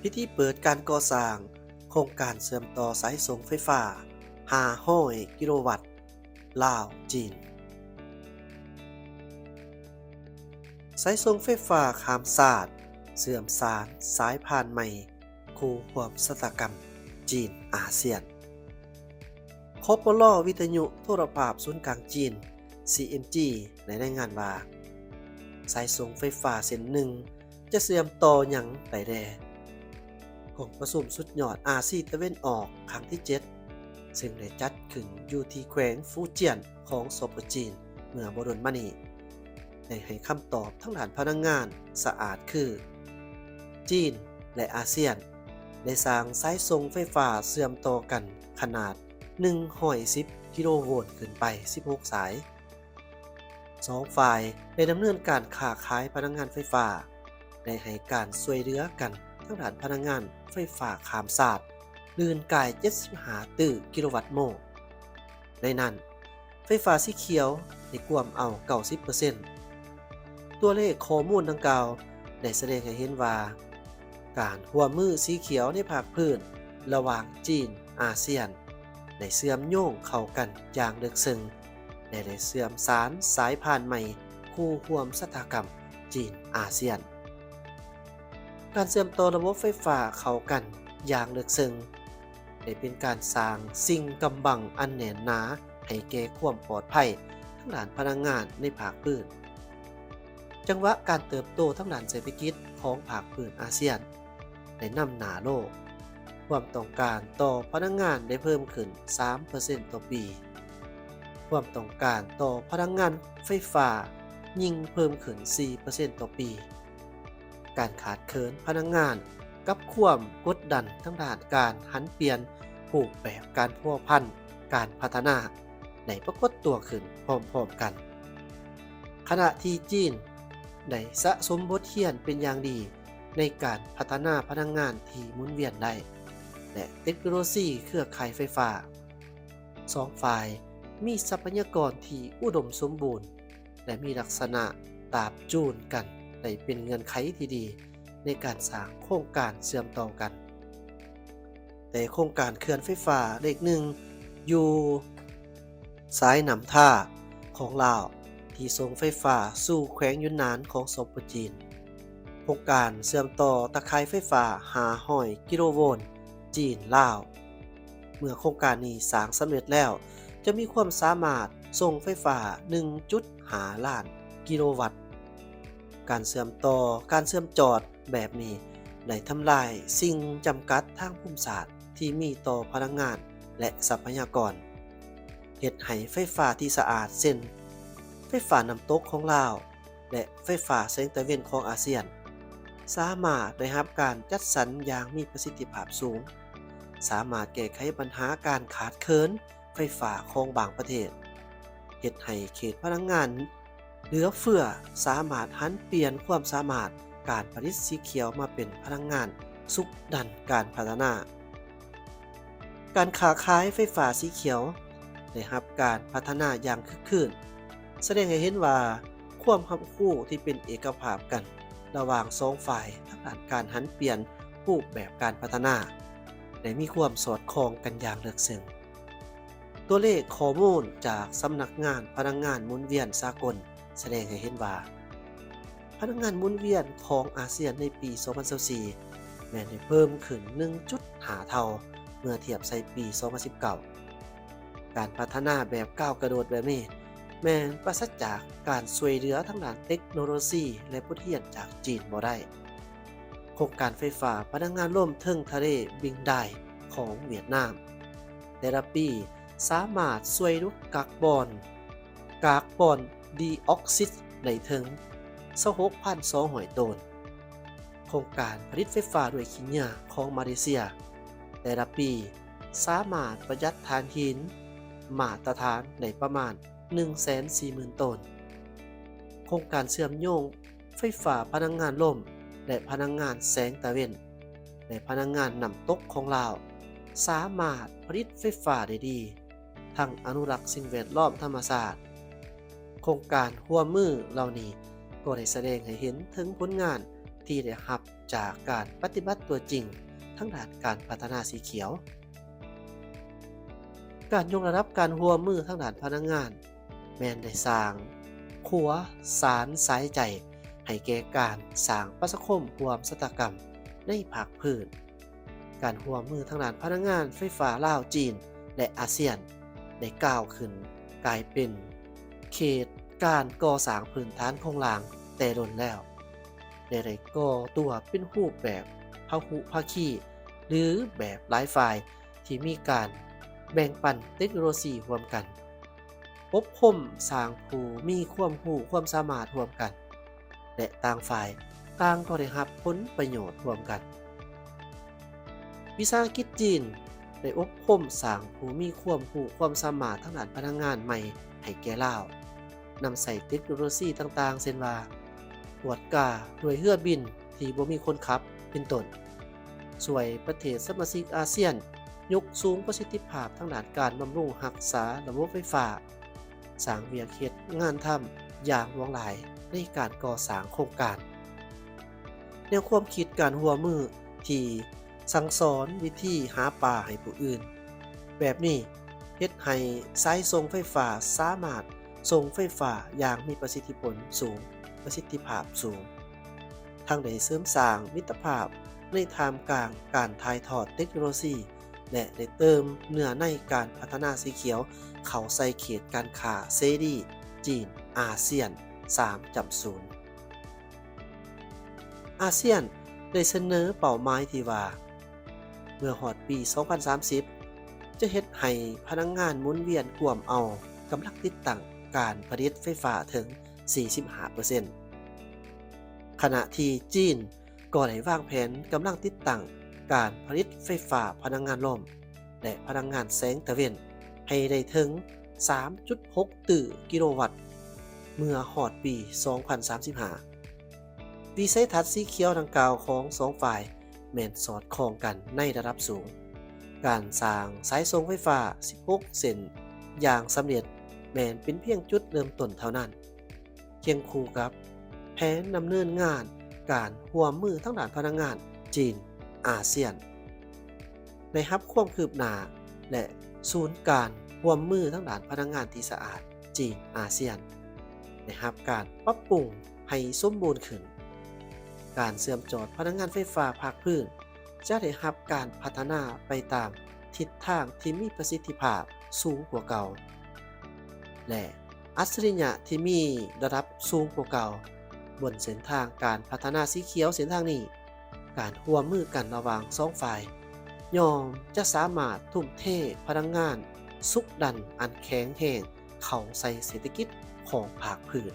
พิธีเปิดการก่อสร้างโครงการเชื่อมต่อสายส่งไฟฟ้า500กิโลวัตต์ลาวจีนสายส่งไฟฟ้าข้ามชาติเชื่อมสานสายผ่านใหม่คู่ควบชะตากรรมจีนอาเซียนคปลวิทยุโทรภาพศูนย์กลางจีน CMG ในรายงานว่าสายส่งไฟฟ้าเส้นหนึ่งจะเชื่อมต่อหยังไปแดของประชุมสุดยอดอาเซียนตะเวนออกครั้งที่ 7 ซึ่งได้จัดขึ้นอยู่ที่แขวงฟูเจียนของสปปจีนเมื่อบ่ดนมานี้ได้ให้คำตอบทั้งด้านพลังงานสะอาดคือจีนและอาเซียนได้สร้างสายส่งไฟฟ้าเชื่อมต่อกันขนาด110กิโลโวลต์ขึ้นไป16สาย2ฝ่ายได้ดำเนินการค้าขายพลังงานไฟฟ้าได้ให้การช่วยเหลือกันทั้งด้านพลังงานไฟฟ้าข้ามชาติลื่นกาย75ตื้อกิโลวัตต์โมงในนั้นไฟฟ้าสีเขียวได้กวมเอา 90% ตัวเลขข้อมูลดังกล่าวได้แสดงให้เห็นว่าการร่วมมือสีเขียวในภาคพื้นระหว่างจีนอาเซียนได้เชื่อมโยงเข้ากันอย่างลึกซึ้งและได้เชื่อมสานสายผ่านใหม่คู่ร่วมชะตากรรมจีนอาเซียนการเชื่อมต่อระบบไฟฟ้าเข้ากันอย่างลึกซึ้งได้เป็นการสร้างสิ่งกำบังอันแน่นหนาให้แก่ความปลอดภัยทั้งด้านพลังงานในภาคพื้นจังหวะการเติบโตทั้งด้านเศรษฐกิจของภาคพื้นอาเซียนได้นำหน้าโลกความต้องการต่อพลังงานได้เพิ่มขึ้น 3% ต่อปีความต้องการต่อพลังงานไฟฟ้ายิ่งเพิ่มขึ้น 4% ต่อปีการขาดเคินพลังงานกับความกดดันทั้งด้านการหันเปลี่ยนรูปแบบการพัวพันการพัฒนาได้ปรากฏตัวขึ้นพร้อมๆกันขณะที่จีนได้สะสมบทเรียนเป็นอย่างดีในการพัฒนาพลังงานที่หมุนเวียนได้และเทคโนโลยีเครือข่ายไฟฟ้าสองฝ่ายมีทรัพยากรที่อุดมสมบูรณ์และมีลักษณะตาบจูนกันได้เป็นเงื่อนไขที่ดีในการสร้างโครงการเชื่อมต่อกันแต่โครงการเขื่อนไฟฟ้าเลขหนึ่งอยู่สายนำท่าของลาวที่ส่งไฟฟ้าสู่แขวงยุนนานของสปปจีนโครงการเชื่อมต่อตะข่ายไฟฟ้า500กิโลโวลต์จีนลาวเมื่อโครงการนี้สร้างสำเร็จแล้วจะมีความสามารถส่งไฟฟ้า 1.5 ล้านกิโลวัตต์การเชื่อมต่อการเชื่อมจอดแบบนี้ได้ทำลายสิ่งจำกัดทางภูมิศาสตร์ที่มีต่อพลังงานและทรัพยากรเฮ็ดให้ไฟฟ้าที่สะอาดเช่นไฟฟ้าน้ำตกของลาวและไฟฟ้าแสงตะเวนของอาเซียนสามารถได้รับการจัดสรรอย่างมีประสิทธิภาพสูงสามารถแก้ไขปัญหาการขาดเคินไฟฟ้าของบางประเทศเฮ็ดให้เขตพลังงานเหลือเฟือสามารถหันเปลี่ยนความสามารถการผลิตสีเขียวมาเป็นพลังงานสุขดันการพัฒนาการค้าขายไฟฟ้าสีเขียวได้รับการพัฒนาอย่างคึกคืนแสดงให้เห็นว่าความคับคู่ที่เป็นเอกภาพกันระหว่างสองฝ่ายทั้งด้านการหันเปลี่ยนรูปแบบการพัฒนาได้มีความสอดคล้องกันอย่างลึกซึ้งตัวเลขข้อมูลจากสำนักงานพลังงานหมุนเวียนสากลแสดงให้เห็นว่าพลังงานหมุนเวียนของอาเซียนในปี 2024 แม้ได้เพิ่มขึ้น 1.5 เท่าเมื่อเทียบใส่ปี 2019 การพัฒนาแบบก้าวกระโดดแบบนี้แม้นปราศจากการช่วยเหลือทางด้านเทคโนโลยีและบทเรียนจากจีนบ่ได้โครงการไฟฟ้าพลังงานร่วมเทิงทะเลบิงได้ของเวียดนามแต่ละปีสามารถช่วยลดกากบอนดีออกไซด์ได้ถึง 26,200 ตันโครงการผลิตไฟฟ้าด้วยขี้หญ้าของมาเลเซียแต่ละปีสามารถประหยัดถ่านหินมาตรฐานได้ประมาณ 140,000 ตันโครงการเชื่อมโยงไฟฟ้าพลังงานลมและพลังงานแสงตะเวนและพลังงานน้ำตกของลาวสามารถผลิตไฟฟ้าได้ดีทั้งอนุรักษ์สิ่งแวดล้อมธรรมชาติโครงการร่วมมือเหล่านี้ก็ได้แสดงให้เห็นถึงผลงาน ที่ได้รับจากการปฏิบัติตัวจริงทั้งด้านการพัฒนาสีเขียวการยกระดับการร่วมมือทั้งด้านพนักงานแม่นได้สร้างขัวสารสายใจให้แก่การสร้างประชาคมร่วมสตกรรมในภาคพื้นการร่วมมือทั้งด้านพนักงานไฟฟ้าลาวจีนและอาเซียนได้ก้าวขึ้นกลายเป็นเขตการก่อสร้างพื้นฐานโครงหลังแต่ดนแล้วได้ก่อตัวเป็นรูปแบบพหุภาคีหรือแบบหลายฝ่ายที่มีการแบ่งปันเทคโนโลยีร่วมกันอบรมสร้างผู้มีความรู้ความสามารถร่วมกันและต่างฝ่ายต่างก็ได้รับผลประโยชน์ร่วมกันวิสาหกิจจีนได้อบรมสร้างผู้มีความรู้ความสามารถทางด้านพนักงานใหม่ให้แก่ลาวนำใส่เทคโนโลยีต่างๆเช่นว่าตรวจกาด้วยเรือบินที่บ่มีคนขับเป็นต้นช่วยประเทศสมาชิกอาเซียนยกสูงประสิทธิภาพทางด้านการบำรุงรักษาระบบไฟฟ้าสร้างเวียกเฮ็ดงานทำอย่างหลวงหลายในการก่อสร้างโครงการแนวความคิดการร่วมมือที่สั่งสอนวิธีหาปลาให้ผู้อื่นแบบนี้เฮ็ดให้สายส่งไฟฟ้าสามารถส่งไฟฟ้าอย่างมีประสิทธิผลสูงประสิทธิภาพสูงทั้งได้เสริมสร้างมิตรภาพในท่ามกลางการถ่ายทอดเทคโนโลยีและได้เติมเนื้อในการพัฒนาสีเขียวเข้าใส่เขตการค้าเสรีจีนอาเซียน 3.0 อาเซียนได้เสนอเป้าหมายที่ว่าเมื่อฮอดปี 2030 จะเฮ็ดให้พลังงานหมุนเวียนร่วมเอากำลังติดตั้งการผลิตไฟฟ้าถึง 45% ขณะที่จีนก็ได้วางแผนกำลังติดตั้งการผลิตไฟฟ้าพลังงานลมและพลังงานแสงตะเวนให้ได้ถึง 3.6 ตื่อกิโลวัตต์เมื่อฮอดปี 2035 วิสัยทัศน์สีเขียวดังกล่าวของสองฝ่ายแม่นสอดคล้องกันในระดับสูงการสร้างสายส่งไฟฟ้า 16 เส้นอย่างสำเร็จแม้นเป็นเพียงจุดเริ่มต้นเท่านั้นเคียงคู่กับแผนดำเนินงานการร่วมมือทั้งด้านพลังงานจีนอาเซียนได้รับความคืบหน้าและศูนย์การร่วมมือทั้งด้านพลังงานที่สะอาดจีนอาเซียนได้รับการปรับปรุงให้สมบูรณ์ขึ้นการเชื่อมจอดพลังงานไฟฟ้าภาคพื้นจะได้รับการพัฒนาไปตามทิศทางที่มีประสิทธิภาพสูงกว่าเก่าและอัจฉริยะที่มีระดับสูงกว่าเก่าบนเส้นทางการพัฒนาสีเขียวเส้นทางนี้การร่วมมือกันระหว่างสองฝ่ายย่อมจะสามารถทุ่มเทพลังงานสุกดันอันแข็งแรงเข้าใส่เศรษฐกิจของภาคพื้น